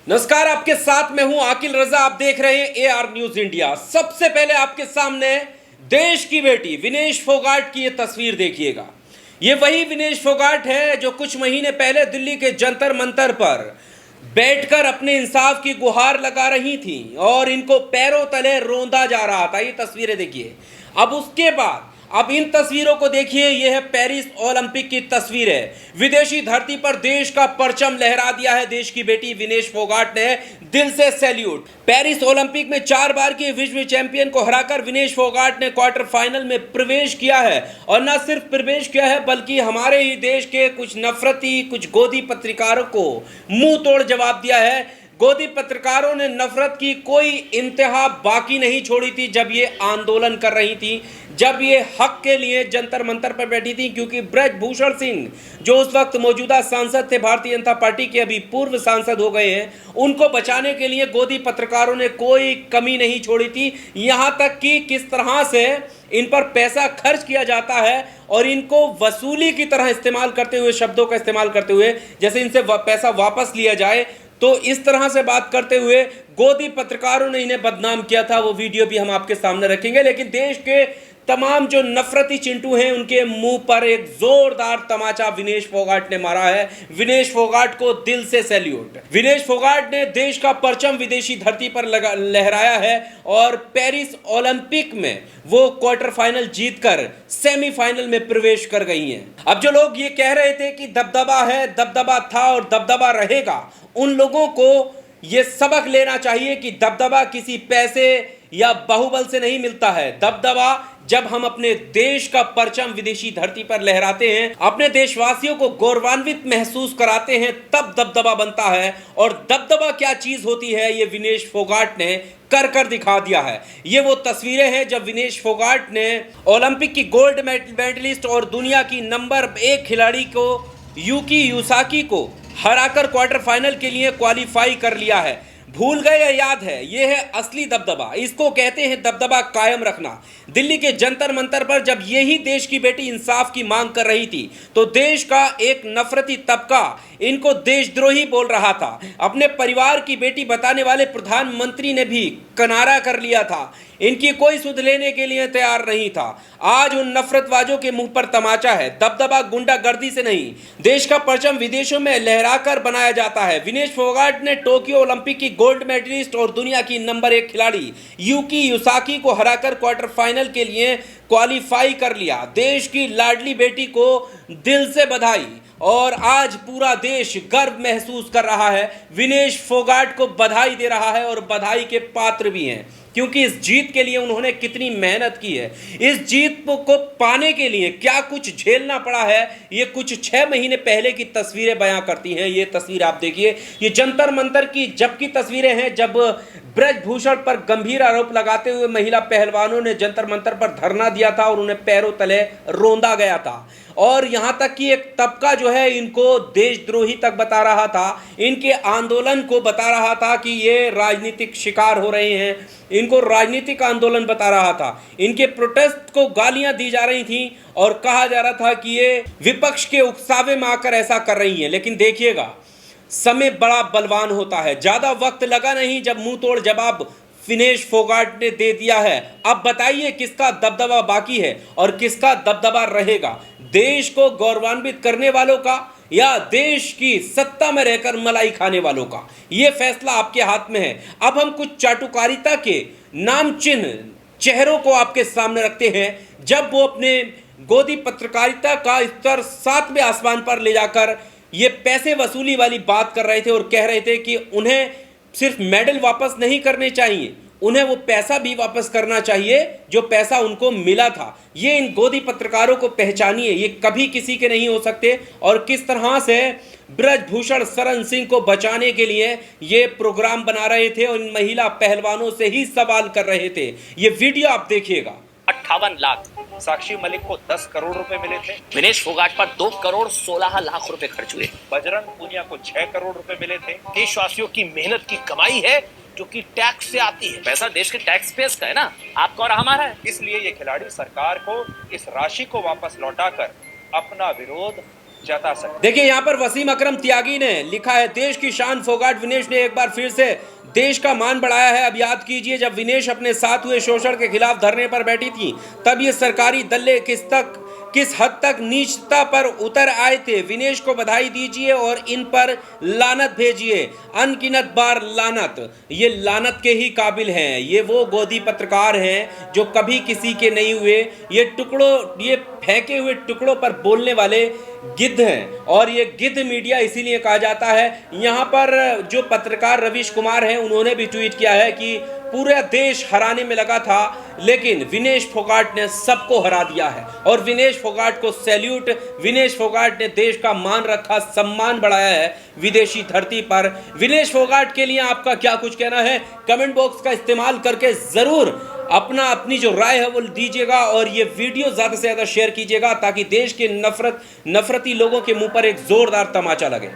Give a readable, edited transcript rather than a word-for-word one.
नमस्कार, आपके साथ मैं हूं आकिल रजा। आप देख रहे हैं एआर न्यूज इंडिया। सबसे पहले आपके सामने देश की बेटी विनेश फोगाट की ये तस्वीर देखिएगा। ये वही विनेश फोगाट है जो कुछ महीने पहले दिल्ली के जंतर मंतर पर बैठकर अपने इंसाफ की गुहार लगा रही थी और इनको पैरों तले रौंदा जा रहा था। ये तस्वीरें देखिए। अब उसके बाद अब इन तस्वीरों को देखिए। यह है पेरिस ओलंपिक की तस्वीर है। विदेशी धरती पर देश का परचम लहरा दिया है देश की बेटी विनेश फोगाट ने। दिल से सैल्यूट। पेरिस ओलंपिक में 4 बार की विश्व चैंपियन को हराकर विनेश फोगाट ने क्वार्टर फाइनल में प्रवेश किया है। और न सिर्फ प्रवेश किया है बल्कि हमारे ही देश के कुछ नफरती, कुछ गोदी पत्रकारों को मुंह तोड़ जवाब दिया है। गोदी पत्रकारों ने नफरत की कोई इंतहा बाकी नहीं छोड़ी थी जब ये आंदोलन कर रही थी, जब ये हक के लिए जंतर मंतर पर बैठी थी। क्योंकि ब्रजभूषण सिंह जो उस वक्त मौजूदा सांसद थे, भारतीय जनता पार्टी के अभी पूर्व सांसद हो गए हैं, उनको बचाने के लिए गोदी पत्रकारों ने कोई कमी नहीं छोड़ी थी। यहां तक कि किस तरह से इन पर पैसा खर्च किया जाता है और इनको वसूली की तरह इस्तेमाल करते हुए, शब्दों का इस्तेमाल करते हुए, जैसे इनसे पैसा वापस लिया जाए, तो इस तरह से बात करते हुए गोदी पत्रकारों ने इन्हें बदनाम किया था। वो वीडियो भी हम आपके सामने रखेंगे। लेकिन देश के तमाम जो नफरती चिंटू हैं, उनके मुंह पर एक जोरदार तमाचा विनेश फोगाट ने मारा है। विनेश फोगाट को दिल से सैल्यूट। विनेश फोगाट ने देश का परचम विदेशी धरती पर लहराया है और पेरिस ओलंपिक में वो क्वार्टर फाइनल जीतकर सेमीफाइनल में प्रवेश कर गई हैं। अब जो लोग ये कह रहे थे कि दबदबा है, दबदबा था और दबदबा रहेगा, उन लोगों को ये सबक लेना चाहिए कि दबदबा किसी पैसे या बाहुबल से नहीं मिलता है। दबदबा जब हम अपने देश का परचम विदेशी धरती पर लहराते हैं, अपने देशवासियों को गौरवान्वित महसूस कराते हैं, तब दबदबा बनता है। और दबदबा क्या चीज होती है, ये विनेश फोगाट ने कर दिखा दिया है। ये वो तस्वीरें हैं जब विनेश फोगाट ने ओलंपिक की गोल्ड मेडलिस्ट और दुनिया की नंबर 1 खिलाड़ी को, यूकी युसाकी को हराकर क्वार्टर फाइनल के लिए क्वालिफाई कर लिया है। भूल गए या याद है? यह है असली दबदबा। इसको कहते हैं दबदबा कायम रखना। दिल्ली के जंतर मंतर पर जब यही देश की बेटी इंसाफ की मांग कर रही थी, तो देश का एक नफरती तबका इनको देशद्रोही बोल रहा था। अपने परिवार की बेटी बताने वाले प्रधानमंत्री ने भी किनारा कर लिया था। इनकी कोई सुध लेने के लिए तैयार नहीं था। आज उन नफरतबाजों के मुंह पर तमाचा है। दबदबा गुंडागर्दी से नहीं, देश का परचम विदेशों में लहराकर बनाया जाता है। विनेश फोगाट ने टोक्यो ओलंपिक की गोल्ड मेडलिस्ट और दुनिया की नंबर 1 खिलाड़ी यूकी युसाकी को हराकर क्वार्टर फाइनल के लिए क्वालिफाई कर लिया। देश की लाडली बेटी को दिल से बधाई। और आज पूरा देश गर्व महसूस कर रहा है, विनेश फोगाट को बधाई दे रहा है और बधाई के पात्र भी हैं। क्योंकि इस जीत के लिए उन्होंने कितनी मेहनत की है, इस जीत को पाने के लिए क्या कुछ झेलना पड़ा है, ये कुछ 6 महीने पहले की तस्वीरें बयां करती हैं। ये तस्वीर आप देखिए, ये जंतर मंतर की जब की तस्वीरें हैं, जब ब्रजभूषण पर गंभीर आरोप लगाते हुए महिला पहलवानों ने जंतर मंतर पर धरना दिया था और उन्हें पैरों तले रौंदा गया था। और यहाँ तक कि एक तबका जो है इनको देशद्रोही तक बता रहा था, इनके आंदोलन को बता रहा था कि ये राजनीतिक शिकार हो रहे हैं, इनको राजनीतिक आंदोलन बता रहा था। इनके प्रोटेस्ट को गालियां दी जा रही थी और कहा जा रहा था कि ये विपक्ष के उकसावे में आकर ऐसा कर रही हैं। लेकिन देखिएगा, समय बड़ा बलवान होता है। ज्यादा वक्त लगा नहीं जब मुंह तोड़ जवाब विनेश फोगाट ने दे दिया है। अब बताइए किसका दबदबा बाकी है और किसका दबदबा रहेगा? देश को गौरवान्वित करने वालों का या देश की सत्ता में रहकर मलाई खाने वालों का? यह फैसला आपके हाथ में है। अब हम कुछ चाटुकारिता के नाम चिन्ह चेहरों को आपके सामने रखते हैं, जब वो अपने गोदी पत्रकारिता का स्तर 7वें आसमान पर ले जाकर ये पैसे वसूली वाली बात कर रहे थे और कह रहे थे कि उन्हें सिर्फ मेडल वापस नहीं करने चाहिए, उन्हें वो पैसा भी वापस करना चाहिए जो पैसा उनको मिला था। ये इन गोदी पत्रकारों को पहचानिए, ये कभी किसी के नहीं हो सकते। और किस तरह से ब्रजभूषण शरण सिंह को बचाने के लिए ये प्रोग्राम बना रहे थे और इन महिला पहलवानों से ही सवाल कर रहे थे। ये वीडियो आप देखिएगा। 58 लाख। साक्षी मलिक को 10 करोड़ रुपए मिले थे। विनेश फोगाट पर 2 करोड़ 16 लाख रुपए खर्च हुए। बजरंग पूनिया को 6 करोड़ रुपए मिले थे। देशवासियों की मेहनत की कमाई है जो कि टैक्स से आती है। पैसा देश के टैक्स पेयर्स का है ना, आपका और हमारा है। इसलिए ये खिलाड़ी सरकार को इस राशि को वापस लौटाकर अपना विरोध जता सकते। देखिए यहाँ पर वसीम अकरम त्यागी ने लिखा है, देश की शान फोगाट विनेश ने एक बार फिर से देश का मान बढ़ाया है। अब याद कीजिए जब विनेश अपने साथ हुए शोषण के खिलाफ धरने पर बैठी थी, तब ये सरकारी दल्ले किस हद तक नीचता पर उतर आए थे। विनेश को बधाई दीजिए और इन पर लानत भेजिए, अनगिनत बार लानत। ये लानत के ही काबिल हैं। ये वो गोदी पत्रकार हैं जो कभी किसी के नहीं हुए। ये फेंके हुए टुकड़ों पर बोलने वाले गिद्ध हैं, और ये गिद्ध मीडिया इसीलिए कहा जाता है। यहाँ पर जो पत्रकार रवीश कुमार हैं, उन्होंने भी ट्वीट किया है कि पूरा देश हराने में लगा था, लेकिन विनेश फोगाट ने सबको हरा दिया है। और विनेश फोगाट को सैल्यूट। विनेश फोगाट ने देश का मान रखा, सम्मान बढ़ाया है विदेशी धरती पर। विनेश फोगाट के लिए आपका क्या कुछ कहना है? कमेंट बॉक्स का इस्तेमाल करके ज़रूर अपनी जो राय है वो दीजिएगा, और ये वीडियो ज़्यादा से ज़्यादा शेयर कीजिएगा ताकि देश के नफरती लोगों के मुंह पर एक ज़ोरदार तमाचा लगे।